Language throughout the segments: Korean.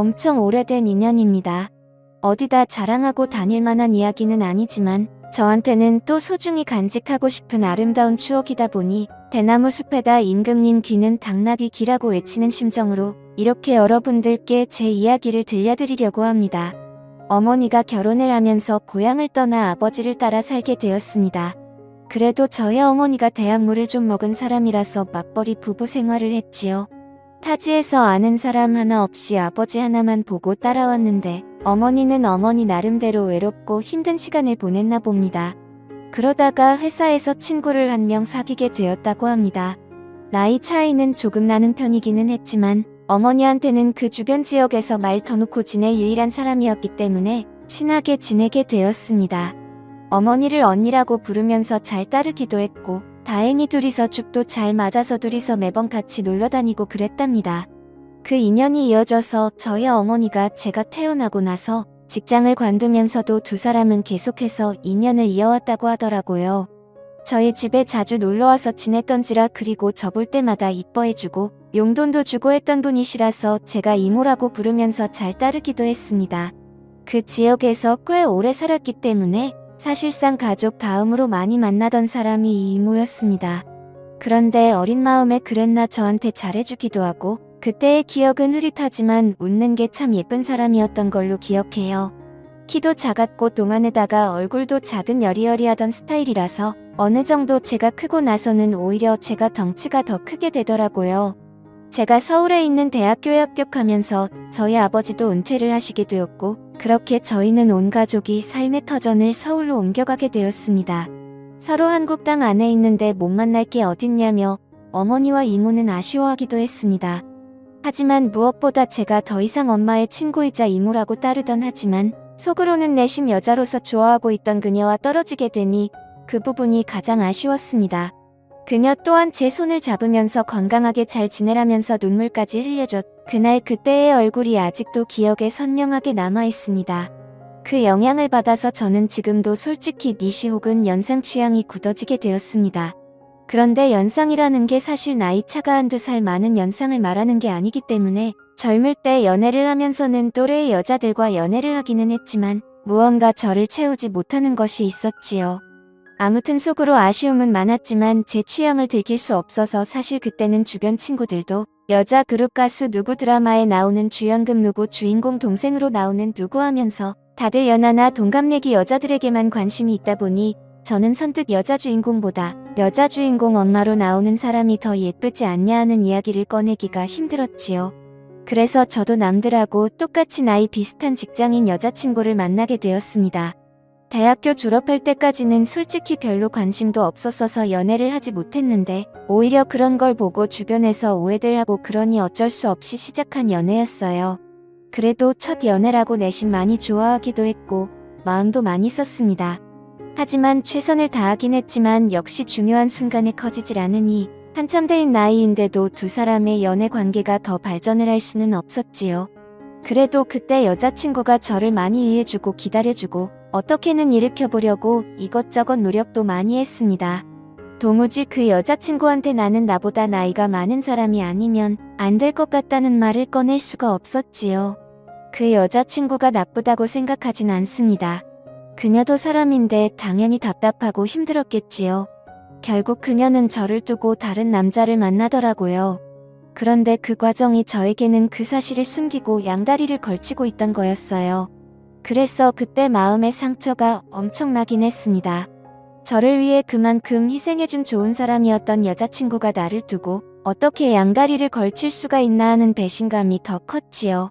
엄청 오래된 인연입니다. 어디다 자랑하고 다닐 만한 이야기는 아니지만 저한테는 또 소중히 간직하고 싶은 아름다운 추억이다 보니 대나무 숲에다 임금님 귀는 당나귀 귀라고 외치는 심정으로 이렇게 여러분들께 제 이야기를 들려드리려고 합니다. 어머니가 결혼을 하면서 고향을 떠나 아버지를 따라 살게 되었습니다. 그래도 저희 어머니가 대학물을 좀 먹은 사람이라서 맞벌이 부부 생활을 했지요. 타지에서 아는 사람 하나 없이 아버지 하나만 보고 따라왔는데 어머니는 어머니 나름대로 외롭고 힘든 시간을 보냈나 봅니다. 그러다가 회사에서 친구를 한 명 사귀게 되었다고 합니다. 나이 차이는 조금 나는 편이기는 했지만 어머니한테는 그 주변 지역에서 말 터놓고 지낼 유일한 사람이었기 때문에 친하게 지내게 되었습니다. 어머니를 언니라고 부르면서 잘 따르기도 했고 다행히 둘이서 죽도 잘 맞아서 둘이서 매번 같이 놀러 다니고 그랬답니다. 그 인연이 이어져서 저희 어머니가 제가 태어나고 나서 직장을 관두면서도 두 사람은 계속해서 인연을 이어왔다고 하더라고요. 저희 집에 자주 놀러와서 지냈던지라 그리고 저 볼 때마다 이뻐해주고 용돈도 주고 했던 분이시라서 제가 이모라고 부르면서 잘 따르기도 했습니다. 그 지역에서 꽤 오래 살았기 때문에 사실상 가족 다음으로 많이 만나던 사람이 이 이모였습니다. 그런데 어린 마음에 그랬나 저한테 잘해주기도 하고 그때의 기억은 흐릿하지만 웃는 게 참 예쁜 사람이었던 걸로 기억해요. 키도 작았고 동안에다가 얼굴도 작은 여리여리하던 스타일이라서 어느 정도 제가 크고 나서는 오히려 제가 덩치가 더 크게 되더라고요. 제가 서울에 있는 대학교에 합격하면서 저희 아버지도 은퇴를 하시게 되었고 그렇게 저희는 온 가족이 삶의 터전을 서울로 옮겨가게 되었습니다. 서로 한국 땅 안에 있는데 못 만날 게 어딨냐며 어머니와 이모는 아쉬워하기도 했습니다. 하지만 무엇보다 제가 더 이상 엄마의 친구이자 이모라고 따르던 하지만 속으로는 내심 여자로서 좋아하고 있던 그녀와 떨어지게 되니 그 부분이 가장 아쉬웠습니다. 그녀 또한 제 손을 잡으면서 건강하게 잘 지내라면서 눈물까지 흘려줬. 그날 그때의 얼굴이 아직도 기억에 선명하게 남아있습니다. 그 영향을 받아서 저는 지금도 솔직히 니시 혹은 연상 취향이 굳어지게 되었습니다. 그런데 연상이라는 게 사실 나이차가 한두 살 많은 연상을 말하는 게 아니기 때문에 젊을 때 연애를 하면서는 또래의 여자들과 연애를 하기는 했지만 무언가 저를 채우지 못하는 것이 있었지요. 아무튼 속으로 아쉬움은 많았지만 제 취향을 들킬 수 없어서 사실 그때는 주변 친구들도 여자 그룹 가수 누구 드라마에 나오는 주연급 누구 주인공 동생으로 나오는 누구 하면서 다들 연하나 동갑내기 여자들에게만 관심이 있다 보니 저는 선뜻 여자 주인공보다 여자 주인공 엄마로 나오는 사람이 더 예쁘지 않냐 하는 이야기를 꺼내기가 힘들었지요. 그래서 저도 남들하고 똑같이 나이 비슷한 직장인 여자친구를 만나게 되었습니다. 대학교 졸업할 때까지는 솔직히 별로 관심도 없었어서 연애를 하지 못했는데 오히려 그런 걸 보고 주변에서 오해들 하고 그러니 어쩔 수 없이 시작한 연애였어요. 그래도 첫 연애라고 내심 많이 좋아하기도 했고 마음도 많이 썼습니다. 하지만 최선을 다하긴 했지만 역시 중요한 순간에 커지질 않으니 한참 대인 나이인데도 두 사람의 연애 관계가 더 발전을 할 수는 없었지요. 그래도 그때 여자친구가 저를 많이 이해해주고 기다려주고 어떻게는 일으켜보려고 이것저것 노력도 많이 했습니다. 도무지 그 여자친구한테 나는 나보다 나이가 많은 사람이 아니면 안 될 것 같다는 말을 꺼낼 수가 없었지요. 그 여자친구가 나쁘다고 생각하진 않습니다. 그녀도 사람인데 당연히 답답하고 힘들었겠지요. 결국 그녀는 저를 두고 다른 남자를 만나더라고요. 그런데 그 과정이 저에게는 그 사실을 숨기고 양다리를 걸치고 있던 거였어요. 그래서 그때 마음의 상처가 엄청나긴 했습니다. 저를 위해 그만큼 희생해준 좋은 사람이었던 여자친구가 나를 두고 어떻게 양다리를 걸칠 수가 있나 하는 배신감이 더 컸지요.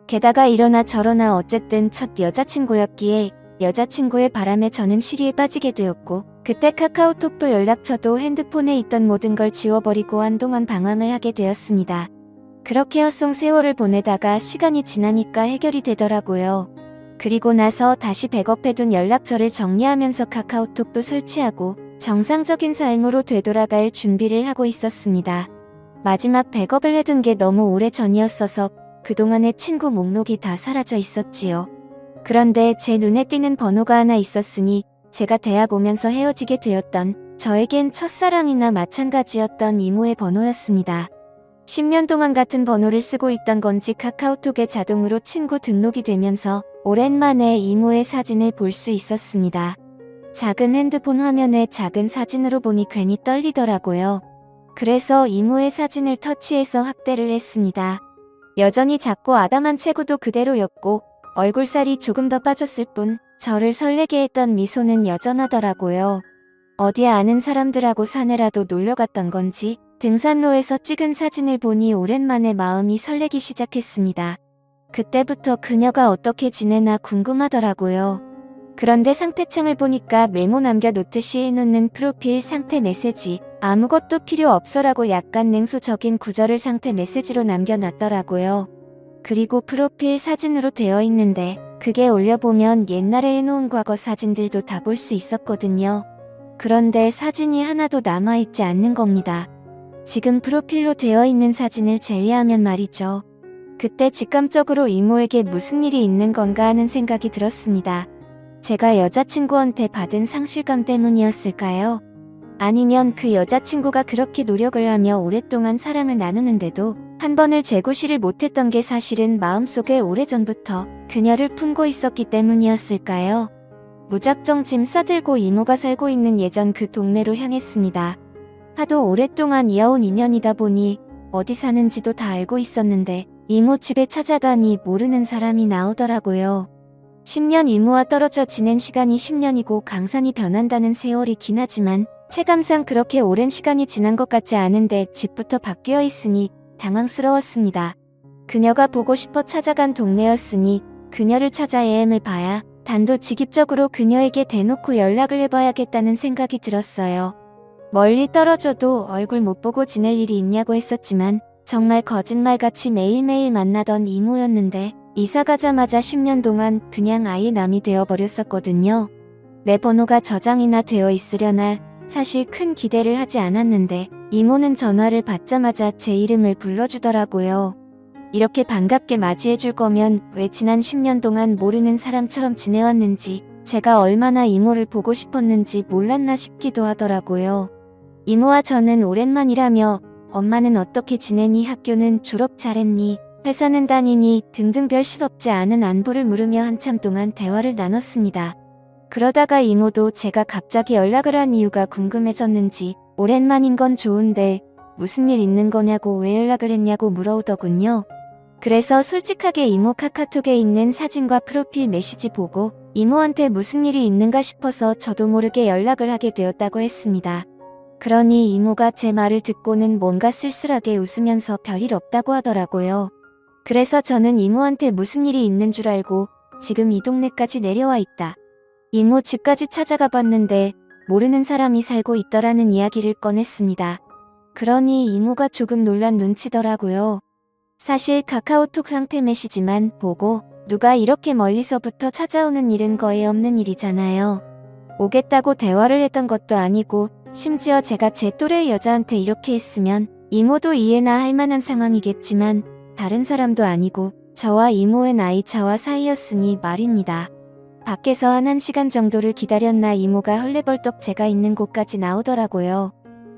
게다가 이러나 저러나 어쨌든 첫 여자친구였기에 여자친구의 바람에 저는 시리에 빠지게 되었고 그때 카카오톡도 연락처도 핸드폰에 있던 모든 걸 지워버리고 한동안 방황을 하게 되었습니다. 그렇게 헛송 세월을 보내다가 시간이 지나니까 해결이 되더라고요. 그리고 나서 다시 백업해둔 연락처를 정리하면서 카카오톡도 설치하고 정상적인 삶으로 되돌아갈 준비를 하고 있었습니다. 마지막 백업을 해둔 게 너무 오래 전이었어서 그동안의 친구 목록이 다 사라져 있었지요. 그런데 제 눈에 띄는 번호가 하나 있었으니 제가 대학 오면서 헤어지게 되었던 저에겐 첫사랑이나 마찬가지였던 이모의 번호였습니다. 10년 동안 같은 번호를 쓰고 있던 건지 카카오톡에 자동으로 친구 등록이 되면서 오랜만에 이모의 사진을 볼 수 있었습니다. 작은 핸드폰 화면에 작은 사진으로 보니 괜히 떨리더라고요. 그래서 이모의 사진을 터치해서 확대를 했습니다. 여전히 작고 아담한 체구도 그대로였고 얼굴살이 조금 더 빠졌을 뿐 저를 설레게 했던 미소는 여전하더라고요. 어디 아는 사람들하고 산에라도 놀러갔던 건지 등산로에서 찍은 사진을 보니 오랜만에 마음이 설레기 시작했습니다. 그때부터 그녀가 어떻게 지내나 궁금하더라고요. 그런데 상태창을 보니까 메모 남겨놓듯이 해놓는 프로필 상태 메시지 아무것도 필요 없어라고 약간 냉소적인 구절을 상태 메시지로 남겨놨더라고요. 그리고 프로필 사진으로 되어 있는데 그게 올려보면 옛날에 해놓은 과거 사진들도 다 볼 수 있었거든요. 그런데 사진이 하나도 남아있지 않는 겁니다. 지금 프로필로 되어 있는 사진을 제외하면 말이죠. 그때 직감적으로 이모에게 무슨 일이 있는 건가 하는 생각이 들었습니다. 제가 여자친구한테 받은 상실감 때문이었을까요? 아니면 그 여자친구가 그렇게 노력을 하며 오랫동안 사랑을 나누는데도 한 번을 재구실을 못했던 게 사실은 마음속에 오래전부터 그녀를 품고 있었기 때문이었을까요? 무작정 짐 싸들고 이모가 살고 있는 예전 그 동네로 향했습니다. 하도 오랫동안 이어온 인연이다 보니 어디 사는지도 다 알고 있었는데 이모 집에 찾아가니 모르는 사람이 나오더라고요. 10년 이모와 떨어져 지낸 시간이 10년이고 강산이 변한다는 세월이 긴 하지만 체감상 그렇게 오랜 시간이 지난 것 같지 않은데 집부터 바뀌어 있으니 당황스러웠습니다. 그녀가 보고 싶어 찾아간 동네였으니 그녀를 찾아 애엠을 봐야 단도직입적으로 그녀에게 대놓고 연락을 해봐야겠다는 생각이 들었어요. 멀리 떨어져도 얼굴 못 보고 지낼 일이 있냐고 했었지만 정말 거짓말같이 매일매일 만나던 이모였는데 이사 가자마자 10년 동안 그냥 아예 남이 되어버렸었거든요. 내 번호가 저장이나 되어 있으려나 사실 큰 기대를 하지 않았는데 이모는 전화를 받자마자 제 이름을 불러주더라고요. 이렇게 반갑게 맞이해줄 거면 왜 지난 10년 동안 모르는 사람처럼 지내왔는지 제가 얼마나 이모를 보고 싶었는지 몰랐나 싶기도 하더라고요. 이모와 저는 오랜만이라며 엄마는 어떻게 지내니, 학교는 졸업 잘했니, 회사는 다니니 등등 별 실없지 않은 안부를 물으며 한참 동안 대화를 나눴습니다. 그러다가 이모도 제가 갑자기 연락을 한 이유가 궁금해졌는지 오랜만인 건 좋은데 무슨 일 있는 거냐고 왜 연락을 했냐고 물어오더군요. 그래서 솔직하게 이모 카카오톡에 있는 사진과 프로필 메시지 보고 이모한테 무슨 일이 있는가 싶어서 저도 모르게 연락을 하게 되었다고 했습니다. 그러니 이모가 제 말을 듣고는 뭔가 쓸쓸하게 웃으면서 별일 없다고 하더라고요. 그래서 저는 이모한테 무슨 일이 있는 줄 알고 지금 이 동네까지 내려와 있다. 이모 집까지 찾아가 봤는데 모르는 사람이 살고 있더라는 이야기를 꺼냈습니다. 그러니 이모가 조금 놀란 눈치더라고요. 사실 카카오톡 상태 메시지만 보고 누가 이렇게 멀리서부터 찾아오는 일은 거의 없는 일이잖아요. 오겠다고 대화를 했던 것도 아니고 심지어 제가 제 또래의 여자한테 이렇게 했으면 이모도 이해나 할 만한 상황이겠지만 다른 사람도 아니고 저와 이모의 나이 차와 사이였으니 말입니다. 밖에서 한 1시간 정도를 기다렸나 이모가 헐레벌떡 제가 있는 곳까지 나오더라고요.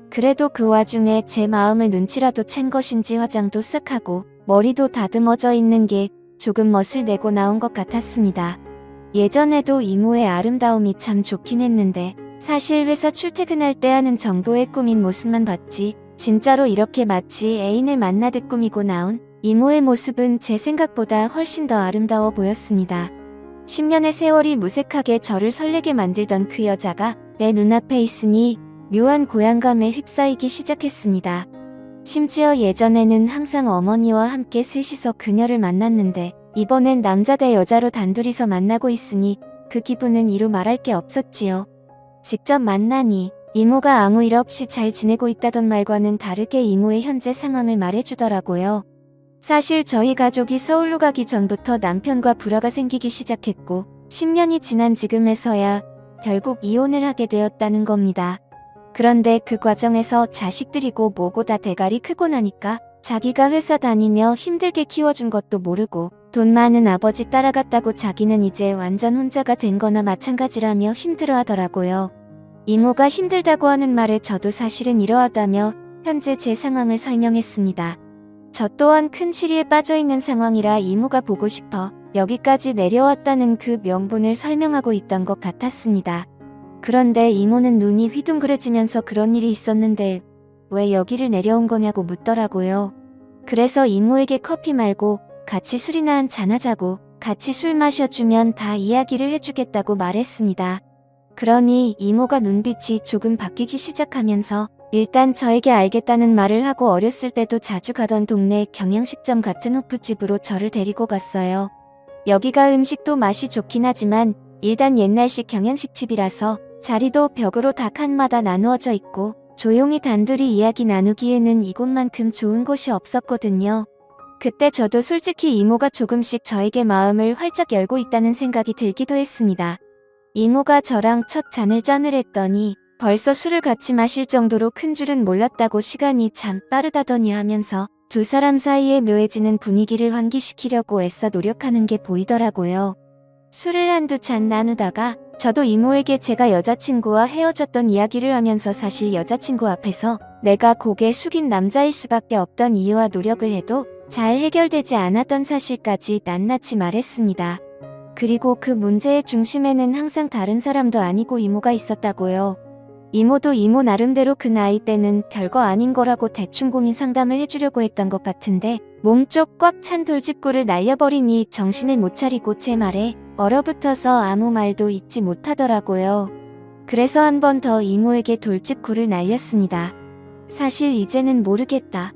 그래도 그 와중에 제 마음을 눈치라도 챈 것인지 화장도 쓱 하고 머리도 다듬어져 있는 게 조금 멋을 내고 나온 것 같았습니다. 예전에도 이모의 아름다움이 참 좋긴 했는데 사실 회사 출퇴근할 때 하는 정도의 꾸민 모습만 봤지 진짜로 이렇게 마치 애인을 만나듯 꾸미고 나온 이모의 모습은 제 생각보다 훨씬 더 아름다워 보였습니다. 10년의 세월이 무색하게 저를 설레게 만들던 그 여자가 내 눈앞에 있으니 묘한 고향감에 휩싸이기 시작했습니다. 심지어 예전에는 항상 어머니와 함께 셋이서 그녀를 만났는데 이번엔 남자 대 여자로 단둘이서 만나고 있으니 그 기분은 이루 말할 게 없었지요. 직접 만나니 이모가 아무 일 없이 잘 지내고 있다던 말과는 다르게 이모의 현재 상황을 말해주더라고요. 사실 저희 가족이 서울로 가기 전부터 남편과 불화가 생기기 시작했고 10년이 지난 지금에서야 결국 이혼을 하게 되었다는 겁니다. 그런데 그 과정에서 자식들이고 뭐고 다 대가리 크고 나니까 자기가 회사 다니며 힘들게 키워준 것도 모르고 돈 많은 아버지 따라갔다고 자기는 이제 완전 혼자가 된 거나 마찬가지라며 힘들어하더라고요. 이모가 힘들다고 하는 말에 저도 사실은 이러하다며 현재 제 상황을 설명했습니다. 저 또한 큰 시리에 빠져있는 상황이라 이모가 보고 싶어 여기까지 내려왔다는 그 명분을 설명하고 있던 것 같았습니다. 그런데 이모는 눈이 휘둥그레지면서 그런 일이 있었는데 왜 여기를 내려온 거냐고 묻더라고요. 그래서 이모에게 커피 말고 같이 술이나 한잔 하자고, 같이 술 마셔주면 다 이야기를 해주겠다고 말했습니다. 그러니 이모가 눈빛이 조금 바뀌기 시작하면서 일단 저에게 알겠다는 말을 하고 어렸을 때도 자주 가던 동네 경양식점 같은 호프집으로 저를 데리고 갔어요. 여기가 음식도 맛이 좋긴 하지만 일단 옛날식 경양식집이라서 자리도 벽으로 다 칸마다 나누어져 있고 조용히 단둘이 이야기 나누기에는 이곳만큼 좋은 곳이 없었거든요. 그때 저도 솔직히 이모가 조금씩 저에게 마음을 활짝 열고 있다는 생각이 들기도 했습니다. 이모가 저랑 첫 잔을 짜느랬더니 벌써 술을 같이 마실 정도로 큰 줄은 몰랐다고 시간이 참 빠르다더니 하면서 두 사람 사이에 묘해지는 분위기를 환기시키려고 애써 노력하는 게 보이더라고요. 술을 한두 잔 나누다가 저도 이모에게 제가 여자친구와 헤어졌던 이야기를 하면서 사실 여자친구 앞에서 내가 고개 숙인 남자일 수밖에 없던 이유와 노력을 해도 잘 해결되지 않았던 사실까지 낱낱이 말했습니다. 그리고 그 문제의 중심에는 항상 다른 사람도 아니고 이모가 있었다고요. 이모도 이모 나름대로 그 나이 때는 별거 아닌 거라고 대충 고민 상담을 해주려고 했던 것 같은데 몸쪽 꽉 찬 돌직구를 날려버리니 정신을 못 차리고 제 말에 얼어붙어서 아무 말도 잇지 못하더라고요. 그래서 한 번 더 이모에게 돌직구를 날렸습니다. 사실 이제는 모르겠다.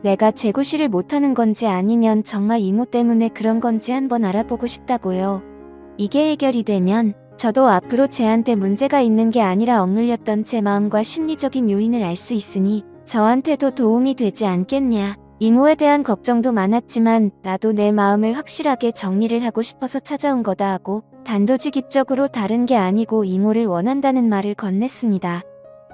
내가 재구실을 못하는 건지 아니면 정말 이모 때문에 그런 건지 한번 알아보고 싶다고요. 이게 해결이 되면 저도 앞으로 쟤한테 문제가 있는 게 아니라 억눌렸던 제 마음과 심리적인 요인을 알 수 있으니 저한테도 도움이 되지 않겠냐. 이모에 대한 걱정도 많았지만 나도 내 마음을 확실하게 정리를 하고 싶어서 찾아온 거다 하고 단도직입적으로 다른 게 아니고 이모를 원한다는 말을 건넸습니다.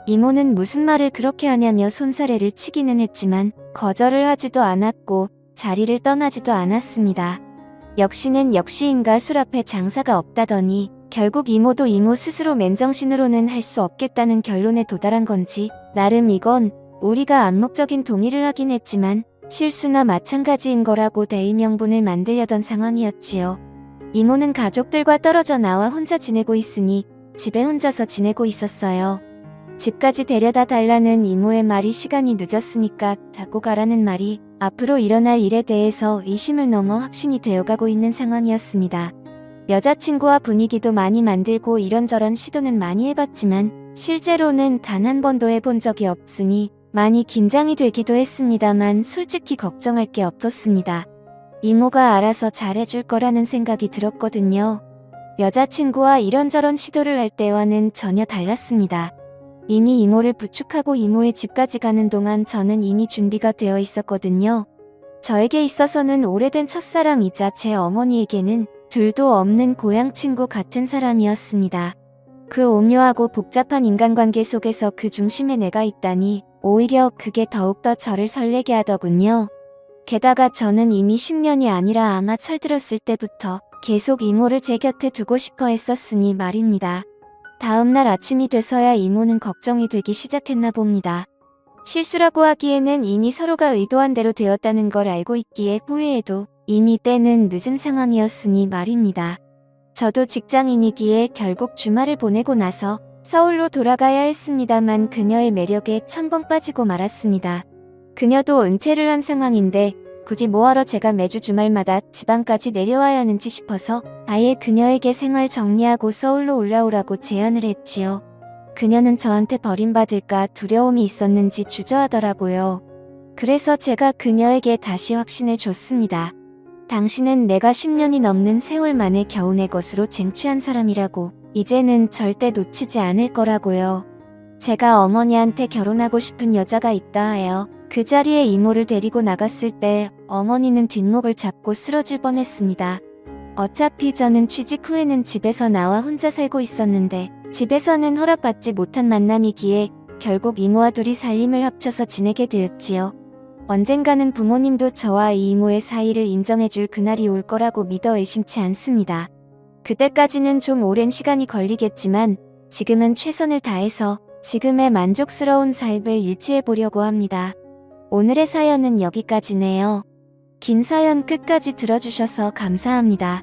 이모는 무슨 말을 그렇게 하냐며 손사래를 치기는 했지만 거절을 하지도 않았고 자리를 떠나지도 않았습니다. 역시는 역시인가 술 앞에 장사가 없다더니 결국 이모도 이모 스스로 맨정신으로는 할 수 없겠다는 결론에 도달한 건지 나름 이건 우리가 암묵적인 동의를 하긴 했지만 실수나 마찬가지인 거라고 대의 명분을 만들려던 상황이었지요. 이모는 가족들과 떨어져 나와 혼자 지내고 있으니 집에 혼자서 지내고 있었어요. 집까지 데려다 달라는 이모의 말이 시간이 늦었으니까 자고 가라는 말이 앞으로 일어날 일에 대해서 의심을 넘어 확신이 되어가고 있는 상황이었습니다. 여자친구와 분위기도 많이 만들고 이런저런 시도는 많이 해봤지만 실제로는 단 한 번도 해본 적이 없으니 많이 긴장이 되기도 했습니다만 솔직히 걱정할 게 없었습니다. 이모가 알아서 잘해줄 거라는 생각이 들었거든요. 여자친구와 이런저런 시도를 할 때와는 전혀 달랐습니다. 이미 이모를 부축하고 이모의 집까지 가는 동안 저는 이미 준비가 되어 있었거든요. 저에게 있어서는 오래된 첫사랑이자 제 어머니에게는 둘도 없는 고향 친구 같은 사람이었습니다. 그 오묘하고 복잡한 인간관계 속에서 그 중심에 내가 있다니 오히려 그게 더욱더 저를 설레게 하더군요. 게다가 저는 이미 10년이 아니라 아마 철들었을 때부터 계속 이모를 제 곁에 두고 싶어 했었으니 말입니다. 다음날 아침이 돼서야 이모는 걱정이 되기 시작했나 봅니다. 실수라고 하기에는 이미 서로가 의도한 대로 되었다는 걸 알고 있기에 후회해도 이미 때는 늦은 상황이었으니 말입니다. 저도 직장인이기에 결국 주말을 보내고 나서 서울로 돌아가야 했습니다만 그녀의 매력에 첨벙 빠지고 말았습니다. 그녀도 은퇴를 한 상황인데 굳이 뭐하러 제가 매주 주말마다 지방까지 내려와야 하는지 싶어서 아예 그녀에게 생활 정리하고 서울로 올라오라고 제안을 했지요. 그녀는 저한테 버림받을까 두려움이 있었는지 주저하더라고요. 그래서 제가 그녀에게 다시 확신을 줬습니다. 당신은 내가 10년이 넘는 세월 만에 겨우 내 것으로 쟁취한 사람이라고 이제는 절대 놓치지 않을 거라고요. 제가 어머니한테 결혼하고 싶은 여자가 있다 하여 그 자리에 이모를 데리고 나갔을 때 어머니는 뒷목을 잡고 쓰러질 뻔했습니다. 어차피 저는 취직 후에는 집에서 나와 혼자 살고 있었는데 집에서는 허락받지 못한 만남이기에 결국 이모와 둘이 살림을 합쳐서 지내게 되었지요. 언젠가는 부모님도 저와 이 이모의 사이를 인정해줄 그날이 올 거라고 믿어 의심치 않습니다. 그때까지는 좀 오랜 시간이 걸리겠지만 지금은 최선을 다해서 지금의 만족스러운 삶을 유지해 보려고 합니다. 오늘의 사연은 여기까지네요. 긴 사연 끝까지 들어주셔서 감사합니다.